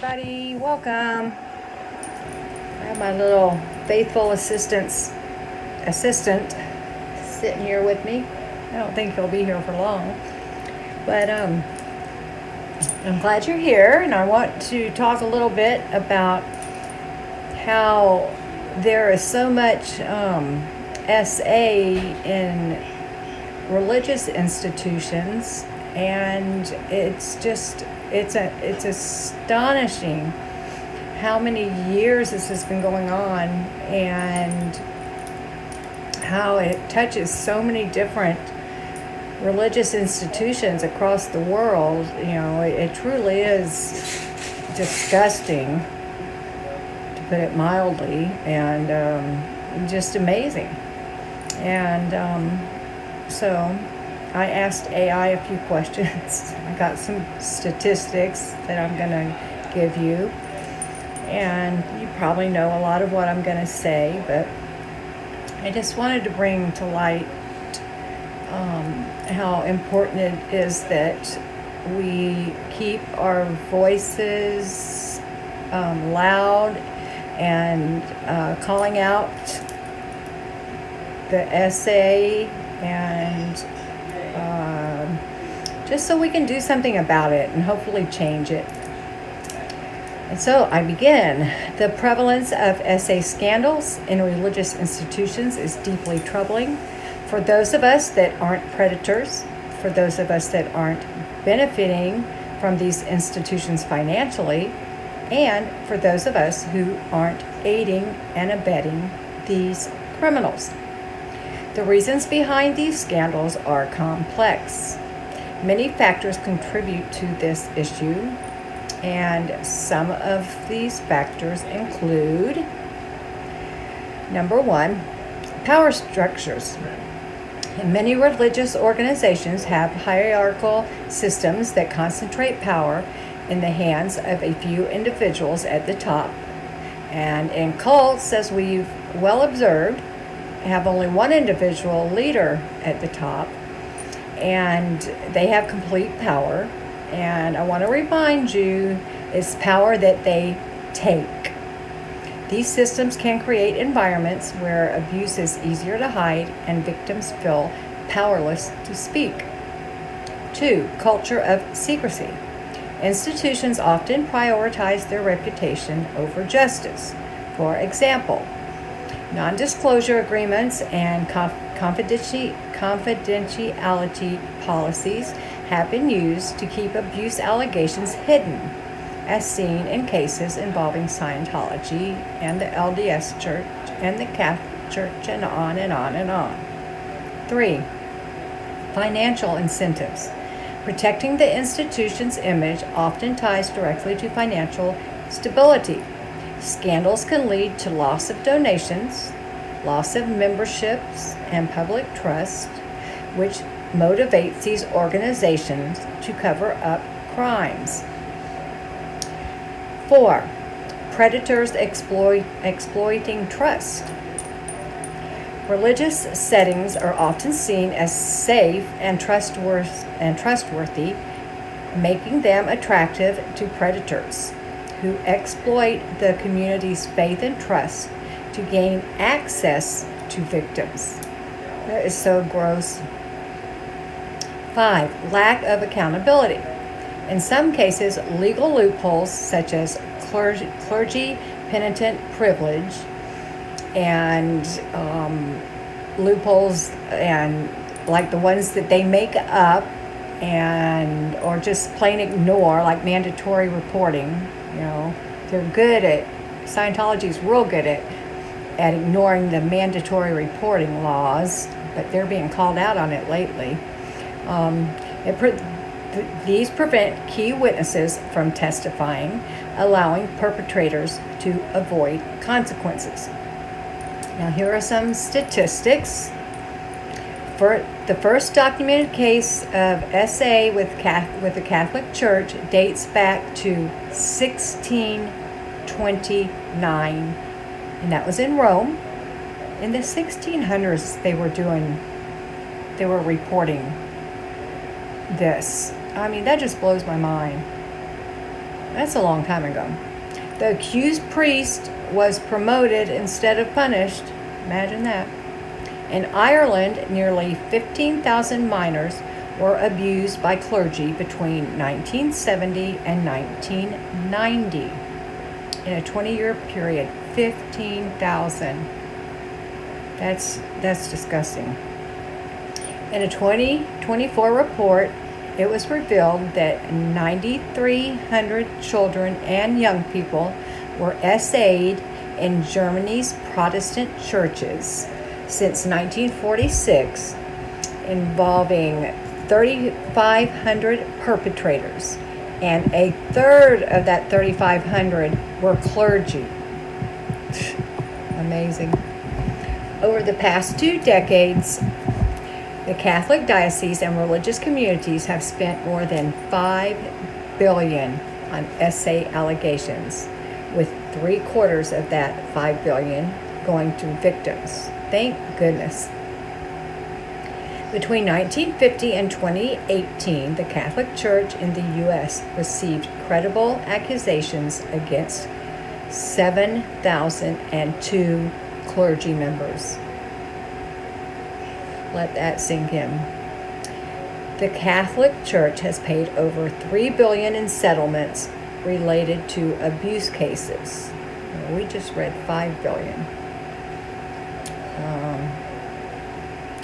everybody. Welcome. I have my little faithful assistant sitting here with me. I don't think he'll be here for long, but I'm glad you're here, and I want to talk a little bit about how there is so much SA in religious institutions, and it's astonishing how many years this has been going on, and how it touches so many different religious institutions across the world. It truly is disgusting, to put it mildly, and just amazing. And so I asked AI a few questions. I got some statistics that I'm going to give you. And you probably know a lot of what I'm going to say, but I just wanted to bring to light how important it is that we keep our voices loud, and calling out the SA, and just so we can do something about it and hopefully change it. And so I begin. The prevalence of SA scandals in religious institutions is deeply troubling. For those of us that aren't predators, for those of us that aren't benefiting from these institutions financially, and for those of us who aren't aiding and abetting these criminals. The reasons behind these scandals are complex. Many factors contribute to this issue, and some of these factors include: number one, power structures. Many religious organizations have hierarchical systems that concentrate power in the hands of a few individuals at the top. And in cults, as we've well observed, have only one individual leader at the top, and they have complete power. And I want to remind you, it's power that they take. These systems can create environments where abuse is easier to hide and victims feel powerless to speak. 2. Culture of secrecy. Institutions often prioritize their reputation over justice. For example, non-disclosure agreements and confidentiality policies have been used to keep abuse allegations hidden, as seen in cases involving Scientology and the LDS Church and the Catholic Church, and on and on and on. 3. Financial incentives. Protecting the institution's image often ties directly to financial stability. Scandals can lead to loss of donations, loss of memberships, and public trust, which motivates these organizations to cover up crimes. 4. Predators exploiting trust. Religious settings are often seen as safe and trustworthy, making them attractive to predators who exploit the community's faith and trust to gain access to victims. That is so gross. 5. Lack of accountability. In some cases, legal loopholes such as clergy penitent privilege and loopholes, and like the ones that they make up and or just plain ignore, like mandatory reporting. They're good at Scientology's real good at ignoring the mandatory reporting laws, but they're being called out on it lately. These prevent key witnesses from testifying, allowing perpetrators to avoid consequences. Now, here are some statistics. For the first documented case of SA with the Catholic Church dates back to 1629, and that was in Rome. In the 1600s, they were reporting this. I mean, that just blows my mind. That's a long time ago. The accused priest was promoted instead of punished. Imagine that. In Ireland, nearly 15,000 minors were abused by clergy between 1970 and 1990. In a 20-year period, 15,000. That's disgusting. In a 2024 report, it was revealed that 9,300 children and young people were essayed in Germany's Protestant churches since 1946, involving 3,500 perpetrators, and a third of that 3,500 were clergy. Amazing. Over the past 2 decades, the Catholic diocese and religious communities have spent more than $5 billion on essay allegations, with 3/4 of that $5 billion going to victims. Thank goodness. Between 1950 and 2018, the Catholic Church in the U.S. received credible accusations against 7,002 clergy members. Let that sink in. The Catholic Church has paid over $3 billion in settlements related to abuse cases. We just read $5 billion.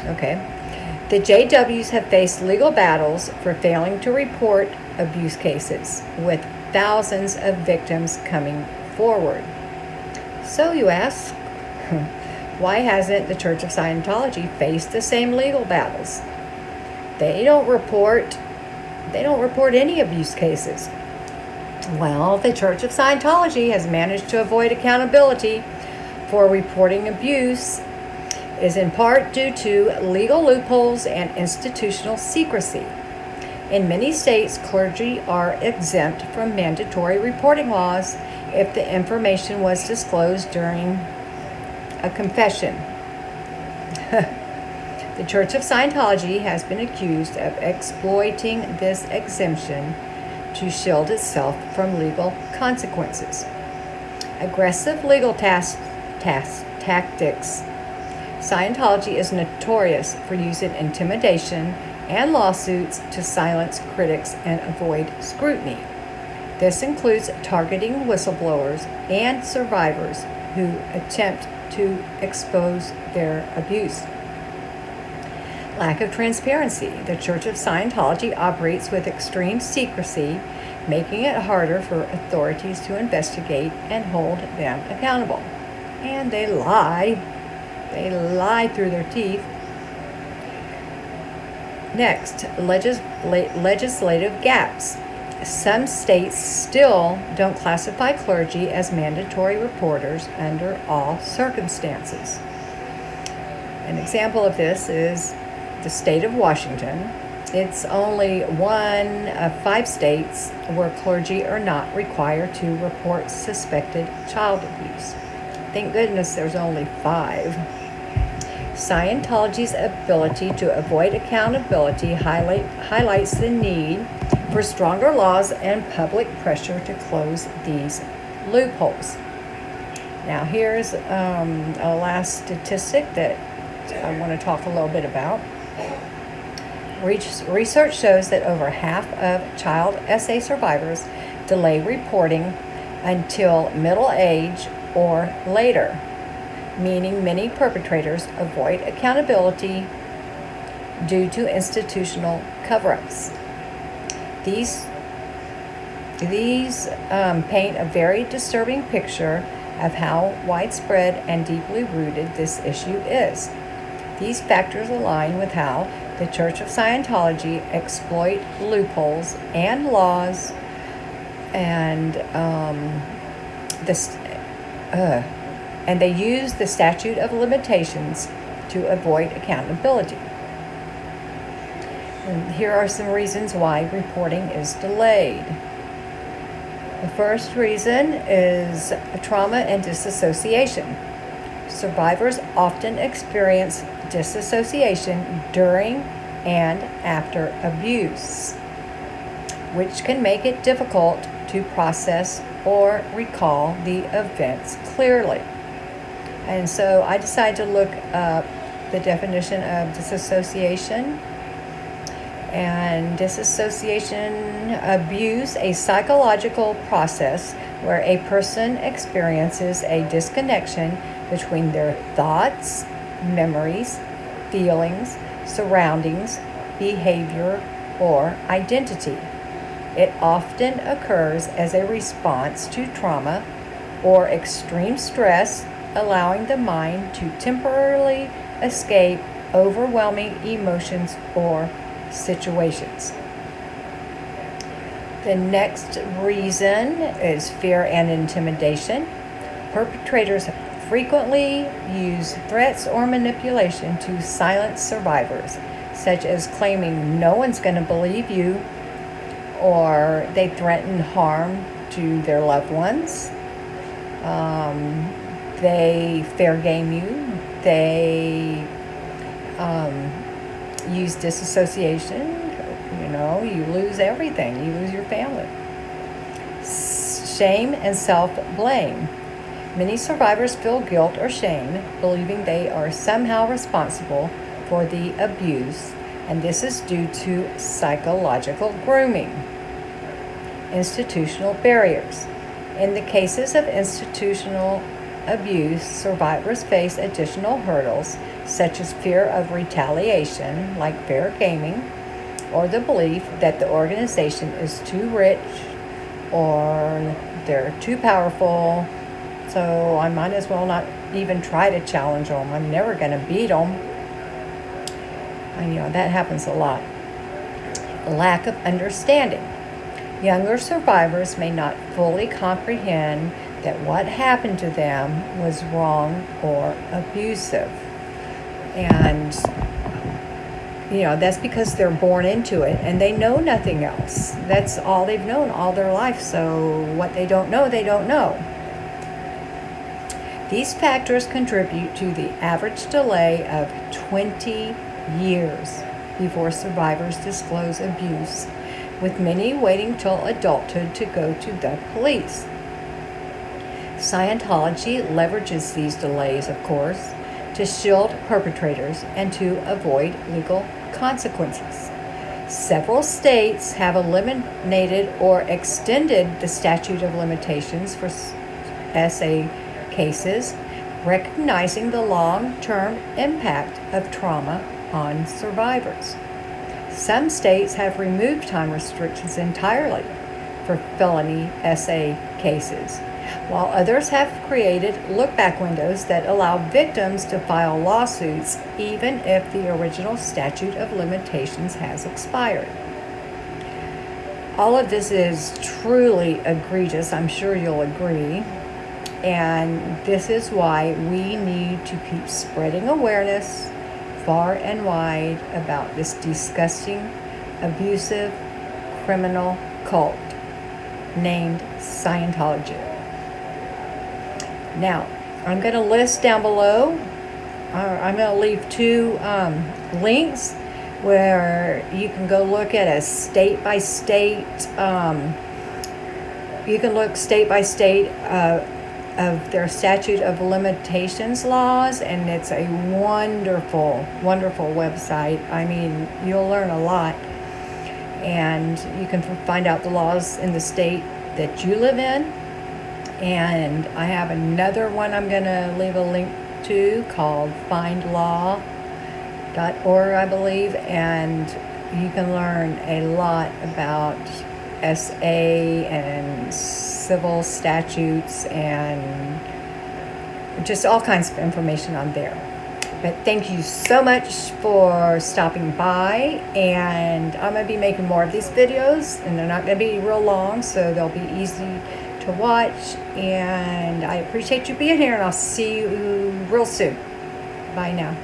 Okay. The JWs have faced legal battles for failing to report abuse cases, with thousands of victims coming forward. So you ask, why hasn't the Church of Scientology faced the same legal battles? They don't report any abuse cases. Well, the Church of Scientology has managed to avoid accountability for reporting abuse, is in part due to legal loopholes and institutional secrecy. In many states, clergy are exempt from mandatory reporting laws if the information was disclosed during a confession. The Church of Scientology has been accused of exploiting this exemption to shield itself from legal consequences. Aggressive legal tactics. Scientology is notorious for using intimidation and lawsuits to silence critics and avoid scrutiny. This includes targeting whistleblowers and survivors who attempt to expose their abuse. Lack of transparency. The Church of Scientology operates with extreme secrecy, making it harder for authorities to investigate and hold them accountable. And they lie. They lie through their teeth. Next, legislative gaps. Some states still don't classify clergy as mandatory reporters under all circumstances. An example of this is the state of Washington. It's only one of 5 states where clergy are not required to report suspected child abuse. Thank goodness there's only 5. Scientology's ability to avoid accountability highlights the need for stronger laws and public pressure to close these loopholes. Now here's a last statistic that I want to talk a little bit about. Research shows that over half of child SA survivors delay reporting until middle age or later, meaning many perpetrators avoid accountability due to institutional cover-ups. These paint a very disturbing picture of how widespread and deeply rooted this issue is. These factors align with how the Church of Scientology exploit loopholes and laws, and they use the statute of limitations to avoid accountability. And here are some reasons why reporting is delayed. The first reason is trauma and disassociation. Survivors often experience disassociation during and after abuse, which can make it difficult to process or recall the events clearly. And so I decided to look up the definition of disassociation. And disassociation abuse, a psychological process where a person experiences a disconnection between their thoughts, memories, feelings, surroundings, behavior, or identity. It often occurs as a response to trauma or extreme stress, allowing the mind to temporarily escape overwhelming emotions or situations. The next reason is fear and intimidation. Perpetrators frequently use threats or manipulation to silence survivors, such as claiming no one's going to believe you, or they threaten harm to their loved ones. They fair game you. They use disassociation. You lose everything. You lose your family. Shame and self-blame. Many survivors feel guilt or shame, believing they are somehow responsible for the abuse, and this is due to psychological grooming. Institutional barriers. In the cases of institutional abuse, survivors face additional hurdles, such as fear of retaliation, like fair gaming, or the belief that the organization is too rich or they're too powerful, so I might as well not even try to challenge them. I'm never going to beat them. And that happens a lot. Lack of understanding. Younger survivors may not fully comprehend that what happened to them was wrong or abusive. And that's because they're born into it and they know nothing else. That's all they've known all their life. So what they don't know, they don't know. These factors contribute to the average delay of 20 years before survivors disclose abuse, with many waiting till adulthood to go to the police. Scientology leverages these delays, of course, to shield perpetrators and to avoid legal consequences. Several states have eliminated or extended the statute of limitations for SA cases, recognizing the long-term impact of trauma on survivors. Some states have removed time restrictions entirely for felony SA cases, while others have created look-back windows that allow victims to file lawsuits even if the original statute of limitations has expired. All of this is truly egregious, I'm sure you'll agree, and this is why we need to keep spreading awareness far and wide about this disgusting, abusive, criminal cult named Scientology. Now, I'm going to list down below, I'm going to leave two links where you can go look at a state-by-state, you can look state-by-state of their statute of limitations laws, and it's a wonderful, wonderful website. I mean, you'll learn a lot, and you can find out the laws in the state that you live in. And I have another one I'm going to leave a link to called findlaw.org, I believe, and you can learn a lot about SA and civil statutes and just all kinds of information on there. But thank you so much for stopping by, and I'm going to be making more of these videos, and they're not going to be real long, so they'll be easy to watch, and I appreciate you being here, and I'll see you real soon. Bye now.